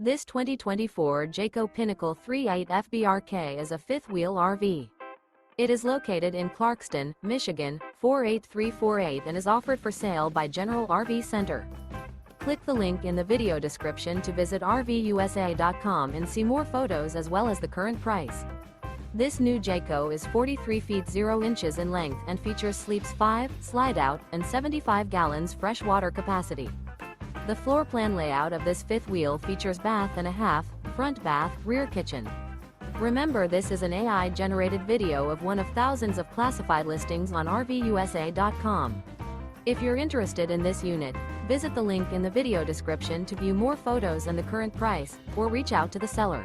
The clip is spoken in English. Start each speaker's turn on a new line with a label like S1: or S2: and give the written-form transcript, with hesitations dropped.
S1: This 2024 Jayco Pinnacle 3.8 FBRK is a fifth-wheel RV. It is located in Clarkston, Michigan, 48348 and is offered for sale by General RV Center. Click the link in the video description to visit RVUSA.com and see more photos as well as the current price. This new Jayco is 43 feet 0 inches in length and features sleeps 5, slide-out, and 75 gallons fresh water capacity. The floor plan layout of this fifth wheel features bath and a half, front bath, rear kitchen. Remember, this is an AI-generated video of one of thousands of classified listings on RVUSA.com. If you're interested in this unit, visit the link in the video description to view more photos and the current price, or reach out to the seller.